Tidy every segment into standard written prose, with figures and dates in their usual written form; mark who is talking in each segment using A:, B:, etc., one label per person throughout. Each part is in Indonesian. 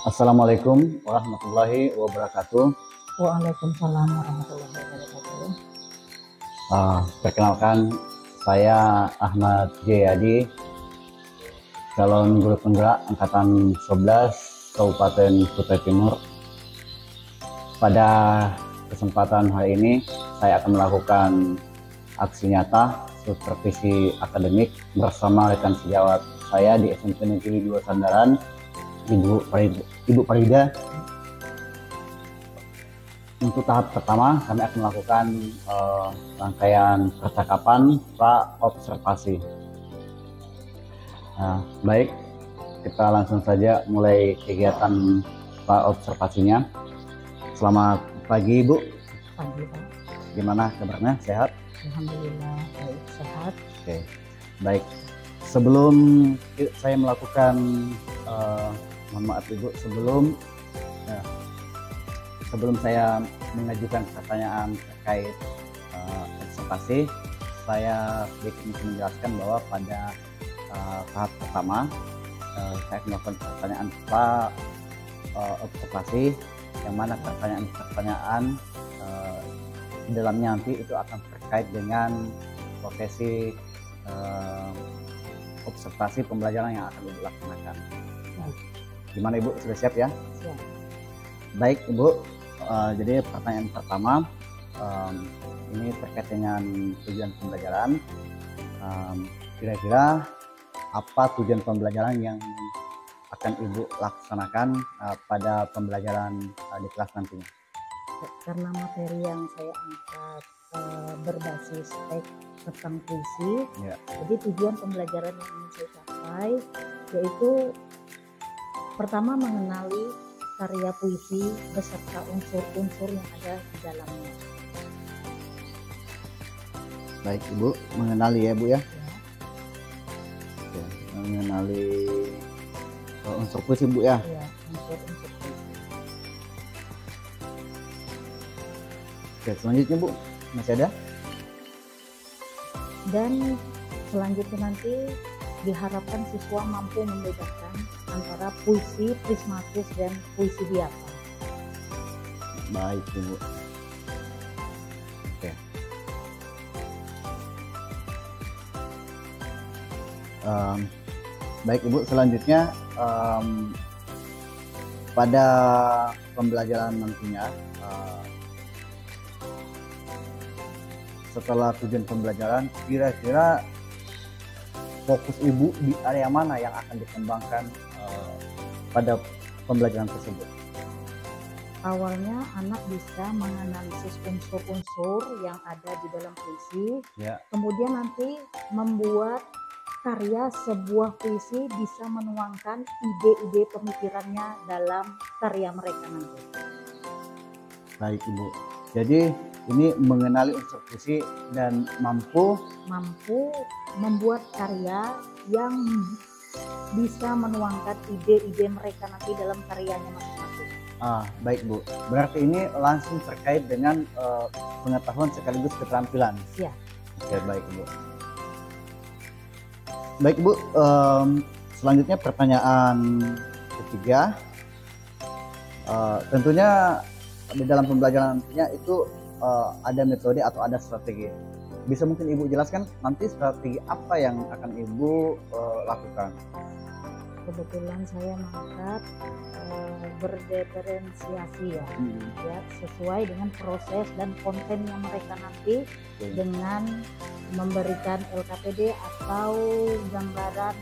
A: Assalamualaikum warahmatullahi wabarakatuh.
B: Waalaikumsalam warahmatullahi wabarakatuh.
A: Perkenalkan, saya Ahmad Jayadi, calon guru penggerak Angkatan 11 Kabupaten Kutai Timur. Pada kesempatan hari ini, saya akan melakukan aksi nyata supervisi akademik bersama rekan sejawat saya di SMP Negeri 2 Sandaran, Ibu Farida. Untuk tahap pertama, kami akan melakukan rangkaian percakapan pra-observasi. Baik, kita langsung saja mulai kegiatan pra-observasinya. Selamat pagi, Ibu.
B: Pagi, Pak.
A: Gimana kabarnya? Sehat?
B: Alhamdulillah baik, sehat.
A: Oke, baik. Sebelum saya melakukan, mohon maaf Ibu, sebelum saya mengajukan pertanyaan terkait observasi, saya sedikit menjelaskan bahwa pada tahap pertama saya akan melakukan pertanyaan observasi, yang mana pertanyaan di dalamnya nanti itu akan terkait dengan profesi observasi pembelajaran yang akan dilaksanakan. Gimana Ibu, sudah siap ya?
B: Siap.
A: Baik Ibu, jadi pertanyaan pertama ini terkait dengan tujuan pembelajaran. Kira-kira apa tujuan pembelajaran yang akan Ibu laksanakan pada pembelajaran di kelas nantinya?
B: Karena materi yang saya angkat berbasis teks tentang puisi,
A: Ya.
B: jadi tujuan pembelajaran yang ingin saya capai yaitu pertama mengenali karya puisi beserta unsur-unsur yang ada di dalamnya.
A: Baik Ibu, mengenali ya Bu ya?
B: Ya.
A: Oke, mengenali unsur puisi Bu ya?
B: Ya, unsur-unsur puisi.
A: Oke, selanjutnya Bu, masih ada?
B: Dan selanjutnya nanti diharapkan siswa mampu membedakan antara puisi prismatis dan puisi biasa.
A: Baik Ibu. Oke. Baik Ibu, selanjutnya pada pembelajaran nantinya, setelah tujuan pembelajaran, kira-kira fokus Ibu di area mana yang akan dikembangkan pada pembelajaran tersebut?
B: Awalnya anak bisa menganalisis unsur-unsur yang ada di dalam puisi,
A: Ya.
B: kemudian nanti membuat karya sebuah puisi, bisa menuangkan ide-ide pemikirannya dalam karya mereka nanti.
A: Baik Ibu. Jadi ini mengenali unsur puisi dan mampu
B: Membuat karya yang bisa menuangkan ide-ide mereka nanti dalam karyanya masing-masing.
A: Baik Bu. Berarti ini langsung terkait dengan pengetahuan sekaligus keterampilan.
B: Ya.
A: Oke, baik Bu. Baik Bu, selanjutnya pertanyaan ketiga. Tentunya di dalam pembelajaran nantinya itu ada metode atau ada strategi. Bisa mungkin Ibu jelaskan nanti strategi apa yang akan Ibu lakukan?
B: Kebetulan saya mengangkat berdiferensiasi ya, sesuai dengan proses dan kontennya mereka nanti, dengan memberikan LKPD atau gambaran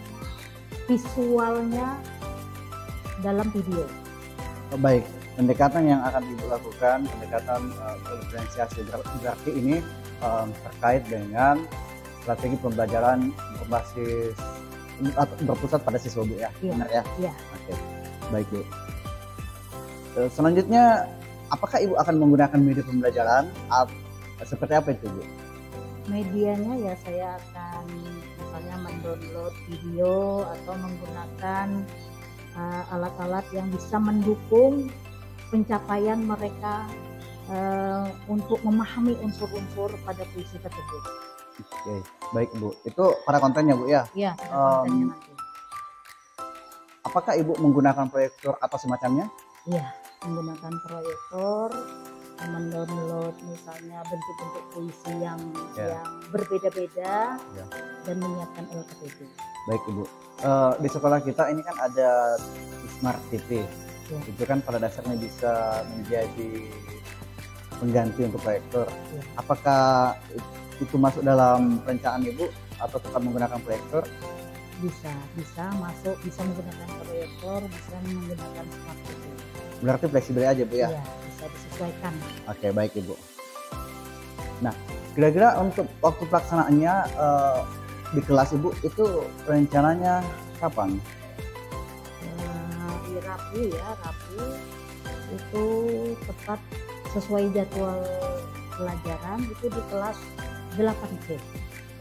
B: visualnya dalam video.
A: Baik, pendekatan yang akan Ibu lakukan, pendekatan diferensiasi, berarti ini terkait dengan strategi pembelajaran berbasis atau berpusat pada siswa Bu ya?
B: Iya.
A: Benar ya?
B: Iya.
A: Oke, baik Bu. Selanjutnya, apakah Ibu akan menggunakan media pembelajaran? Seperti apa itu Bu?
B: Medianya ya saya akan misalnya mendownload video atau menggunakan alat-alat yang bisa mendukung pencapaian mereka untuk memahami unsur-unsur pada puisi tersebut.
A: Oke, baik Bu. Itu para kontennya Bu ya?
B: Iya, pada kontennya nanti.
A: Apakah Ibu menggunakan proyektor atau semacamnya?
B: Iya, menggunakan proyektor, mendownload misalnya bentuk-bentuk puisi yang berbeda-beda dan menyiapkan LKPD.
A: Baik Ibu, di sekolah kita ini kan ada Smart TV, itu kan pada dasarnya bisa menjadi pengganti untuk proyektor. Apakah itu masuk dalam perencanaan Ibu atau tetap menggunakan proyektor?
B: Bisa masuk, bisa menggunakan proyektor, bisa menggunakan Smart TV.
A: Berarti fleksibel aja Bu ya?
B: Iya, bisa disesuaikan.
A: Oke, baik Ibu. Nah, kira-kira untuk waktu pelaksanaannya di kelas Ibu itu rencananya kapan?
B: Di Rabu itu tepat sesuai jadwal pelajaran itu di kelas 8C.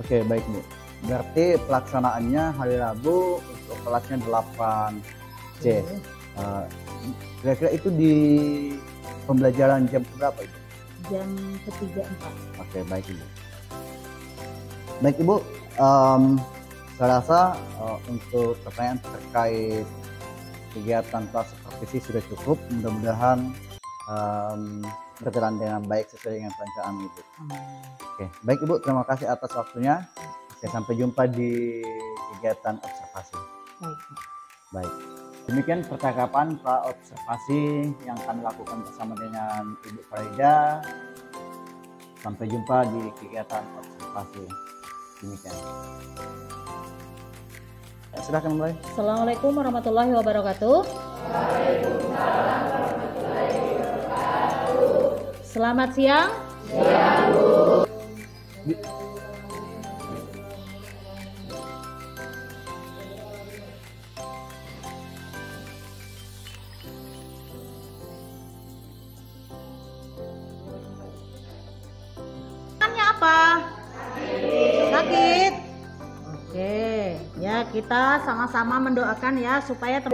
A: Oke, baik Bu. Berarti pelaksanaannya hari Rabu untuk kelasnya 8C. Kira-kira itu di pembelajaran jam berapa Ibu?
B: Jam ketiga 4.
A: Oke, baik Ibu. Baik Ibu, saya rasa untuk pertanyaan terkait kegiatan kelas supervisi sudah cukup. Mudah-mudahan berjalan dengan baik sesuai dengan perencanaan Ibu. Oke, baik Ibu, terima kasih atas waktunya. Sampai jumpa di kegiatan observasi. Baik. Demikian percakapan observasi yang kami lakukan bersama dengan Ibu Farida. Sampai jumpa di kegiatan observasi. Demikian. Silakan mulai.
B: Assalamualaikum warahmatullahi wabarakatuh. Selamat siang. Siang, Bu. Apa? Sakit. Oke, ya kita sama-sama mendoakan ya supaya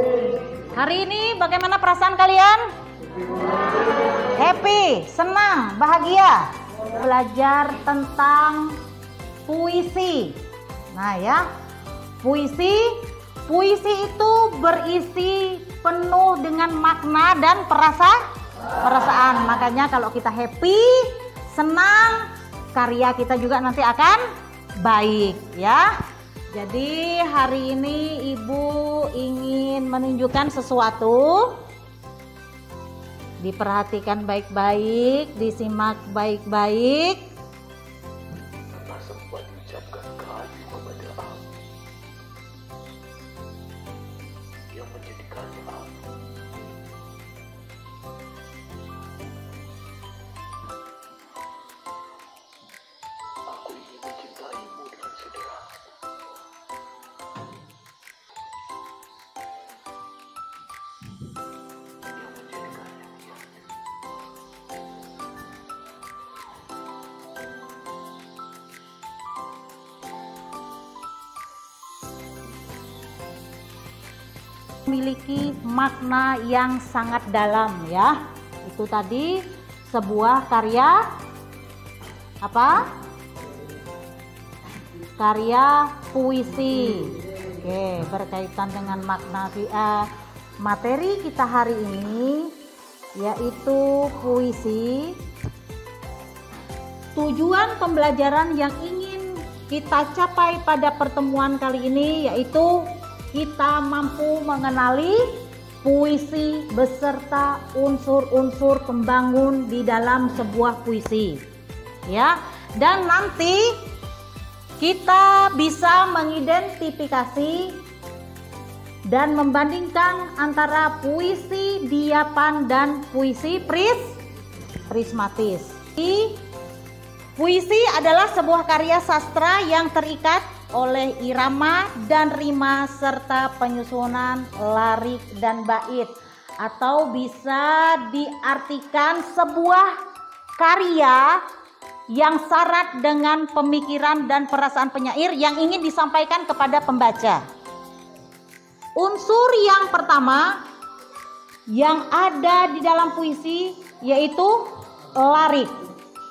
B: hari ini bagaimana perasaan kalian? Happy, senang, bahagia. Belajar tentang puisi. Nah ya, puisi itu berisi penuh dengan makna dan perasaan. Makanya kalau kita happy, senang, karya kita juga nanti akan baik ya. Jadi hari ini Ibu ingin menunjukkan sesuatu. Diperhatikan baik-baik, disimak baik-baik.
C: Tak sempat mengucapkan kali kepada aku yang menjadikannya aku. Aku ingin mencintaimu dengan sederhana. Yang menjadikannya dia.
B: Memiliki makna yang sangat dalam ya. Itu tadi sebuah karya apa? Karya puisi. Oke, berkaitan dengan makna materi kita hari ini yaitu puisi. Tujuan pembelajaran yang ingin kita capai pada pertemuan kali ini yaitu kita mampu mengenali puisi beserta unsur-unsur pembangun di dalam sebuah puisi. Ya, dan nanti kita bisa mengidentifikasi dan membandingkan antara puisi diapan dan puisi prismatis. Puisi adalah sebuah karya sastra yang terikat oleh irama dan rima serta penyusunan larik dan bait, atau bisa diartikan sebuah karya yang syarat dengan pemikiran dan perasaan penyair yang ingin disampaikan kepada pembaca. Unsur yang pertama yang ada di dalam puisi yaitu larik.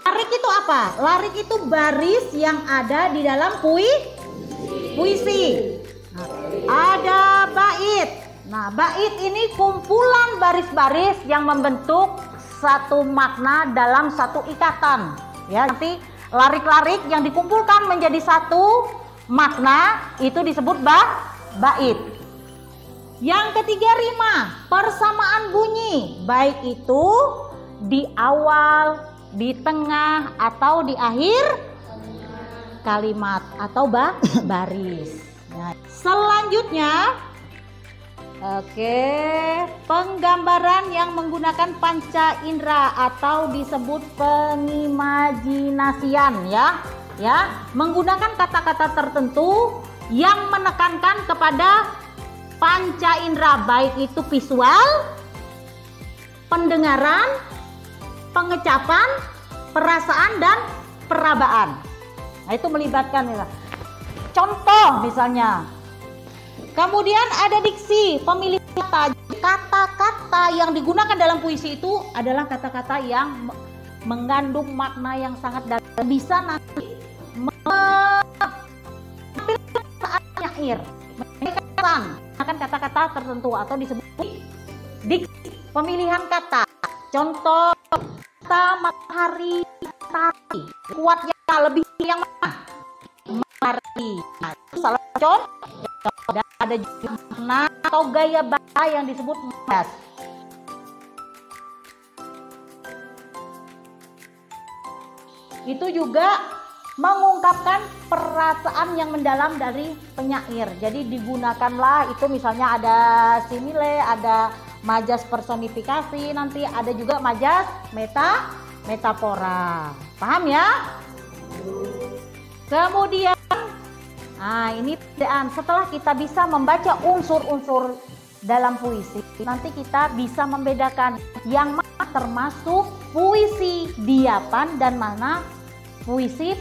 B: Larik itu apa? Larik itu baris yang ada di dalam puisi. Nah, ada bait Nah, bait ini kumpulan baris-baris yang membentuk satu makna dalam satu ikatan. Ya, nanti larik-larik yang dikumpulkan menjadi satu makna itu disebut bait. Yang ketiga rima, persamaan bunyi, baik itu di awal, di tengah, atau di akhir kalimat atau baris. Nah, selanjutnya penggambaran yang menggunakan panca indera atau disebut pengimajinasian ya, menggunakan kata-kata tertentu yang menekankan kepada panca indera, baik itu visual, pendengaran, pengecapan, perasaan dan perabaan. Nah, itu melibatkan ya. Contoh misalnya. Kemudian ada diksi, pemilih kata. Kata-kata yang digunakan dalam puisi itu adalah kata-kata yang mengandung makna yang sangat dalam, bisa nanti menampilkan nyair, menggunakan kata-kata tertentu atau disebut diksi, pemilihan kata. Contoh kata matahari, matahari, kuatnya lebih yang mana? Matahari. Nah, itu salah contoh. Dan ada juga makna atau gaya bahasa yang disebut majas. Itu juga mengungkapkan perasaan yang mendalam dari penyair. Jadi digunakanlah itu misalnya ada simile, ada majas personifikasi, nanti ada juga majas metafora. Paham ya? Kemudian nah, ini perbedaan. Setelah kita bisa membaca unsur-unsur dalam puisi, nanti kita bisa membedakan yang mana termasuk puisi diapan dan mana puisi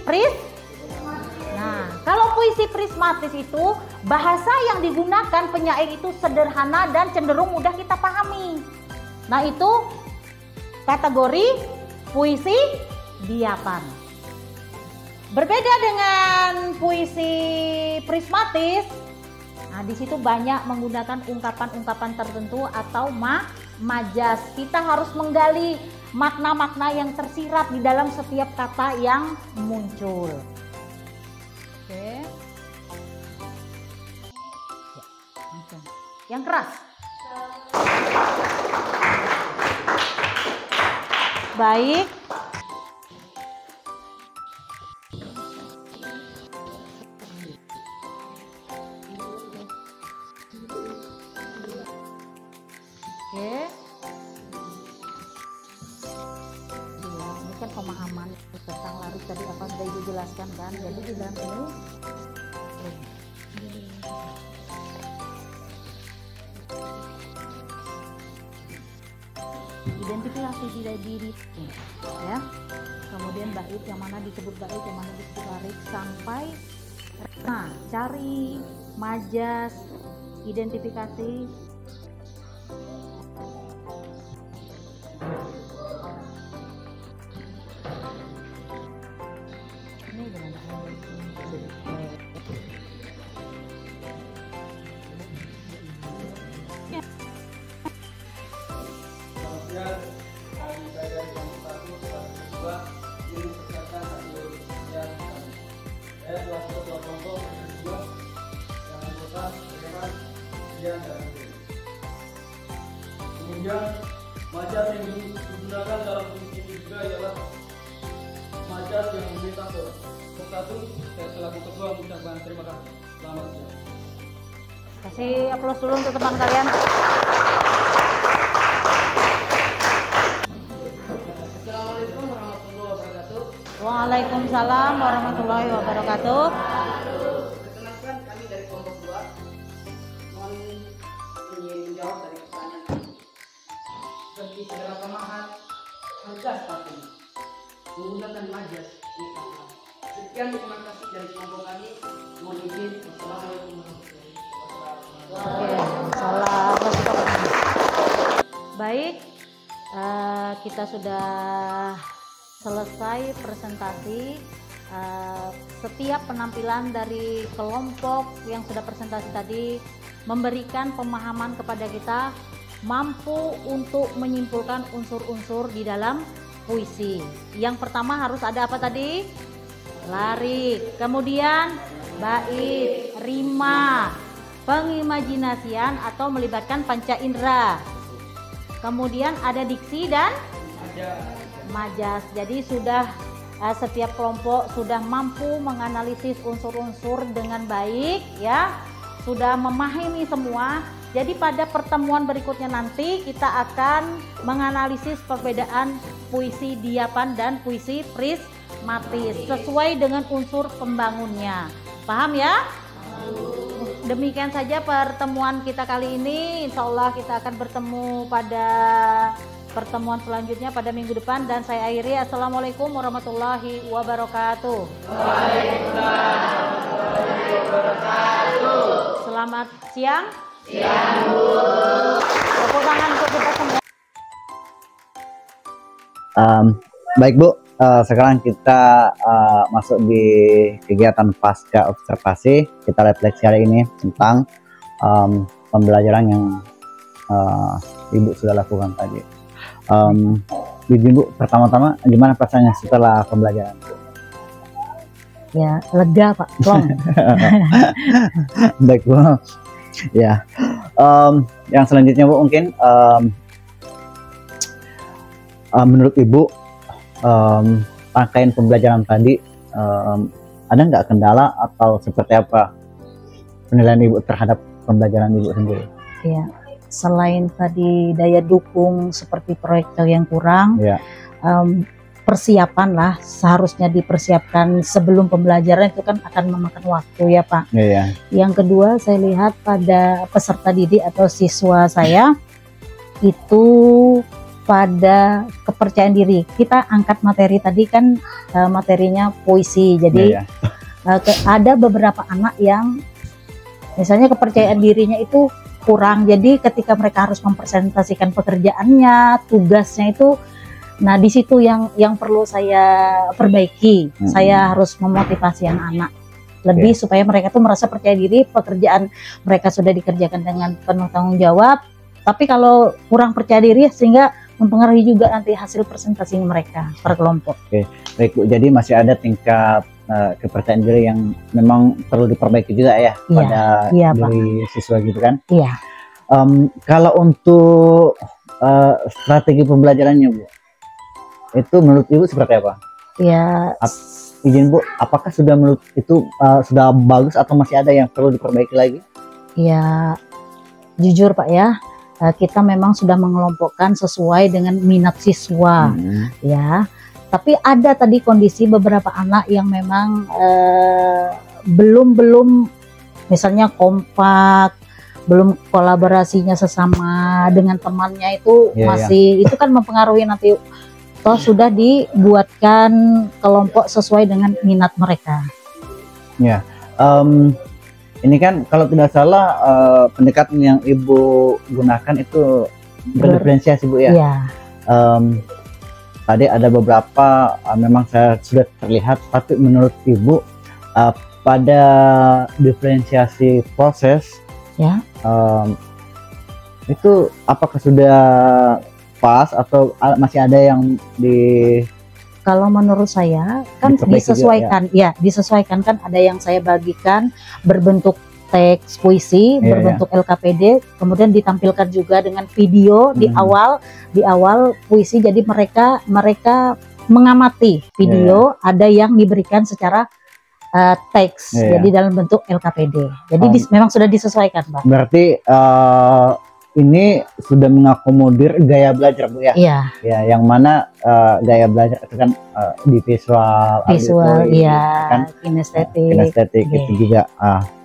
B: Nah, kalau puisi prismatis itu bahasa yang digunakan penyair itu sederhana dan cenderung mudah kita pahami. Nah, itu kategori puisi diapan. Berbeda dengan puisi prismatis, nah di situ banyak menggunakan ungkapan-ungkapan tertentu atau majas. Kita harus menggali makna-makna yang tersirat di dalam setiap kata yang muncul. Oke. Yang keras. Baik. Oke. Ini kan pemahaman tentang laris tadi apa sudah Ibu jelaskan kan. Jadi di dalam ini identifikasi diri ya. Kemudian bait yang mana disebut bait, yang mana disebut laris sampai cari majas, identifikasi.
D: Kemudian majas yang digunakan dalam puisi ini juga ialah majas yang metafor. Satu, saya selaku ketua mengucapkan terima kasih. Selamat siang.
B: Kasih aplaus dulu untuk teman kalian.
D: Assalamualaikum warahmatullahi wabarakatuh.
B: Waalaikumsalam warahmatullahi wabarakatuh.
D: Perkenalkan kami dari kelompok 2. Mohon menjawab dari pertanyaan kami. Seperti segala pemahat, majas artinya menggunakan majas metafor. Sekian, terima kasih dari kelompok kami. Mohon izin. Wassalamualaikum warahmatullahi wabarakatuh.
B: Waalaikumsalam. Baik, kita sudah selesai presentasi. setiap penampilan dari kelompok yang sudah presentasi tadi memberikan pemahaman kepada kita, mampu untuk menyimpulkan unsur-unsur di dalam puisi. Yang pertama harus ada apa tadi? Larik, kemudian bait, rima, pengimajinasian atau melibatkan panca indera. Kemudian ada diksi dan majas. Jadi sudah setiap kelompok sudah mampu menganalisis unsur-unsur dengan baik ya. Sudah memahami semua. Jadi pada pertemuan berikutnya nanti kita akan menganalisis perbedaan puisi diapan dan puisi prismatis sesuai dengan unsur pembangunnya. Paham ya? Demikian saja pertemuan kita kali ini. Insya Allah kita akan bertemu pada pertemuan selanjutnya pada minggu depan, dan saya akhiri. Assalamualaikum warahmatullahi wabarakatuh. Selamat siang. Tepuk tangan untuk kita semua.
A: Baik Bu, sekarang kita masuk di kegiatan pasca observasi. Kita refleksi hari ini tentang pembelajaran yang Ibu sudah lakukan tadi. Ibu, pertama-tama gimana perasaannya setelah pembelajaran?
B: Ya, lega Pak.
A: Baik Bu. Ya, yang selanjutnya Bu, mungkin menurut Ibu rangkaian pembelajaran tadi ada nggak kendala atau seperti apa penilaian Ibu terhadap pembelajaran Ibu sendiri?
E: Ya, selain tadi daya dukung seperti proyektor yang kurang,
A: Ya.
E: Persiapan lah seharusnya dipersiapkan sebelum pembelajaran, itu kan akan memakan waktu ya Pak.
A: Iya.
E: Yang kedua, saya lihat pada peserta didik atau siswa saya itu pada kepercayaan diri. Kita angkat materi tadi kan materinya puisi, jadi ada beberapa anak yang misalnya kepercayaan dirinya itu kurang, jadi ketika mereka harus mempresentasikan pekerjaannya, tugasnya itu, nah di situ yang perlu saya perbaiki. Saya harus memotivasi anak-anak lebih supaya mereka tuh merasa percaya diri, pekerjaan mereka sudah dikerjakan dengan penuh tanggung jawab. Tapi kalau kurang percaya diri sehingga mempengaruhi juga nanti hasil presentasi mereka per kelompok.
A: Oke, baik Bu. Jadi masih ada tingkat kepercayaan diri yang memang perlu diperbaiki juga ya pada diri siswa gitu kan?
E: Iya.
A: Kalau untuk strategi pembelajarannya Bu, itu menurut Ibu seperti apa?
E: Ya.
A: Izin Bu, apakah sudah menurut itu sudah bagus atau masih ada yang perlu diperbaiki lagi?
E: Ya, jujur Pak ya, kita memang sudah mengelompokkan sesuai dengan minat siswa, ya. Tapi ada tadi kondisi beberapa anak yang memang belum misalnya kompak, belum kolaborasinya sesama dengan temannya itu masih itu kan mempengaruhi nanti. Toh sudah dibuatkan kelompok sesuai dengan minat mereka.
A: Ya, ini kan kalau tidak salah pendekatan yang Ibu gunakan itu berdiferensiasi Bu ya.
E: Iya.
A: Tadi ada beberapa memang saya sudah terlihat, tapi menurut Ibu pada diferensiasi proses
E: ya
A: itu apakah sudah pas atau masih ada yang
E: kalau menurut saya kan disesuaikan juga, disesuaikan kan, ada yang saya bagikan berbentuk teks puisi berbentuk LKPD, kemudian ditampilkan juga dengan video di awal puisi, jadi mereka mengamati video, ada yang diberikan secara teks jadi dalam bentuk LKPD, jadi memang sudah disesuaikan Pak.
A: Berarti ini sudah mengakomodir gaya belajar Bu ya?
E: Iya.
A: Ya, yang mana gaya belajar itu kan di visual,
E: kan? Kinestetik
A: itu juga.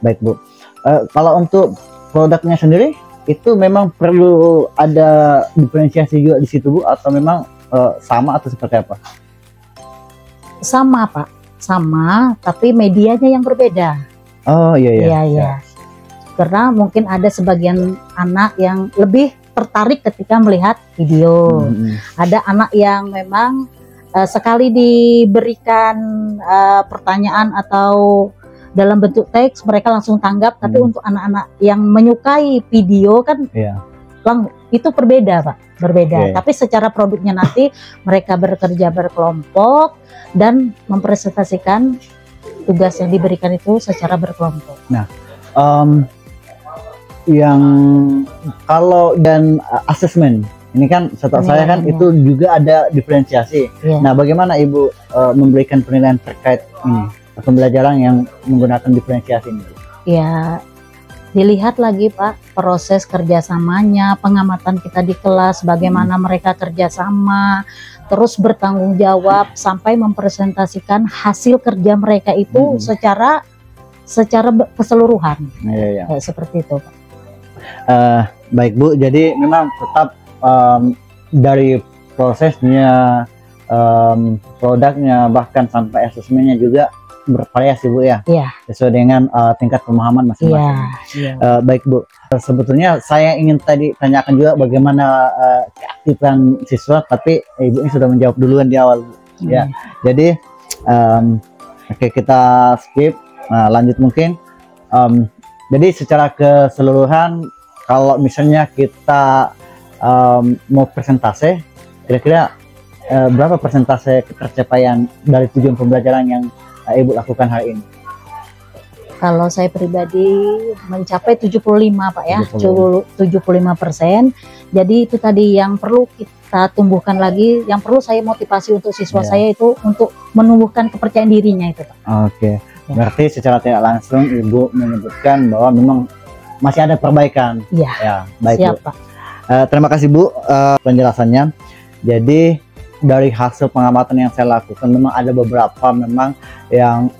A: Baik Bu. Kalau untuk produknya sendiri itu memang perlu ada diferensiasi juga di situ Bu, atau memang sama atau seperti apa?
E: Sama Pak, sama, tapi medianya yang berbeda.
A: Oh iya.
E: Karena mungkin ada sebagian anak yang lebih tertarik ketika melihat video. Ada anak yang memang sekali diberikan pertanyaan atau dalam bentuk teks mereka langsung tanggap, tapi untuk anak-anak yang menyukai video kan
A: Iya.
E: itu berbeda Pak, berbeda.
A: Oke.
E: Tapi secara produknya nanti mereka bekerja berkelompok dan mempresentasikan tugas yang diberikan itu secara berkelompok.
A: Yang kalau dan asesmen ini kan setahu saya kan
E: Penilaiannya.
A: itu juga ada diferensiasi.
E: Iya.
A: Nah, bagaimana Ibu memberikan penilaian terkait ini pembelajaran yang menggunakan diferensiasi ini?
E: Ya, dilihat lagi Pak proses kerjasamanya, pengamatan kita di kelas, bagaimana mereka kerjasama, terus bertanggung jawab sampai mempresentasikan hasil kerja mereka itu secara keseluruhan.
A: Iya, iya.
E: Seperti itu Pak.
A: Baik Bu, jadi memang tetap dari prosesnya, produknya, bahkan sampai asesmennya juga bervariasi Bu ya,
E: Iya.
A: sesuai dengan tingkat pemahaman masing-masing.
E: Iya.
A: Baik Bu, sebetulnya saya ingin tadi tanyakan juga bagaimana keaktifan siswa, tapi Ibu ini sudah menjawab duluan di awal Bu. Ya, jadi oke, kita skip. Nah, lanjut mungkin. Jadi secara keseluruhan, kalau misalnya kita mau persentase, kira-kira berapa persentase tercapaian dari tujuan pembelajaran yang Ibu lakukan hari ini?
E: Kalau saya pribadi mencapai 75 Pak ya, 75%. Jadi itu tadi yang perlu kita tumbuhkan lagi, yang perlu saya motivasi untuk siswa saya itu untuk menumbuhkan kepercayaan dirinya itu Pak.
A: Oke, berarti secara tidak langsung Ibu menyebutkan bahwa memang masih ada perbaikan.
E: Iya.
A: Ya, baik
E: Siap
A: Bu.
E: Pak.
A: Terima kasih Bu penjelasannya. Jadi dari hasil pengamatan yang saya lakukan memang ada beberapa memang yang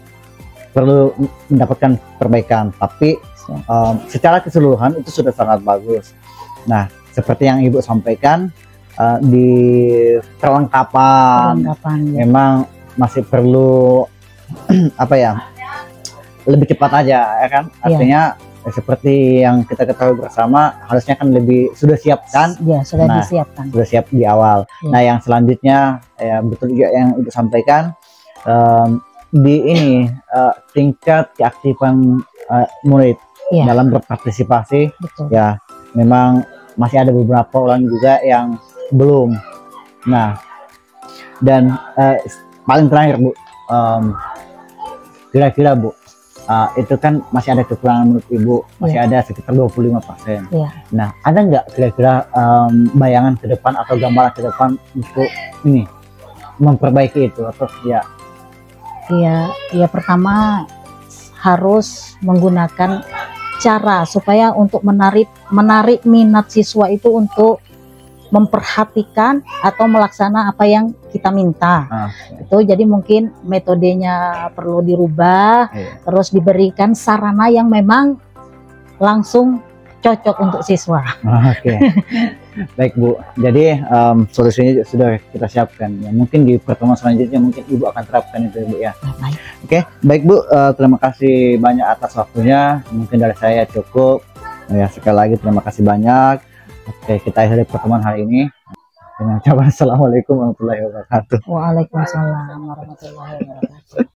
A: perlu mendapatkan perbaikan, tapi secara keseluruhan itu sudah sangat bagus. Nah, seperti yang Ibu sampaikan di perlengkapan
E: Ya.
A: memang masih perlu apa ya, lebih cepat aja ya kan, artinya seperti yang kita ketahui bersama harusnya kan lebih sudah siap kan.
E: Ya, sudah
A: Nah,
E: disiapkan.
A: sudah siap di awal.
E: Ya.
A: Nah, yang selanjutnya ya betul juga yang Ibu sampaikan, di ini tingkat keaktifan murid
E: Ya,
A: dalam berpartisipasi
E: betul.
A: ya memang masih ada beberapa orang juga yang belum. Nah, dan paling terakhir Bu, kira-kira Bu, itu kan masih ada kekurangan menurut Ibu, masih ada sekitar 25%.
E: Iya.
A: Nah, ada nggak kira-kira bayangan ke depan atau gambaran ke depan untuk ini memperbaiki itu atau ya?
E: Ya pertama harus menggunakan cara supaya untuk menarik minat siswa itu untuk memperhatikan atau melaksana apa yang kita minta. Itu jadi mungkin metodenya perlu dirubah, terus diberikan sarana yang memang langsung cocok untuk siswa.
A: Oke. Baik Bu, jadi solusinya sudah kita siapkan ya. Mungkin di pertemuan selanjutnya mungkin Ibu akan terapkan itu Bu ya.
E: Baik.
A: Oke, baik Bu, terima kasih banyak atas waktunya. Mungkin dari saya cukup ya, sekali lagi terima kasih banyak. Oke, kita akhiri pertemuan hari ini dengan ucapan assalamualaikum warahmatullahi wabarakatuh.
E: Waalaikumsalam warahmatullahi wabarakatuh.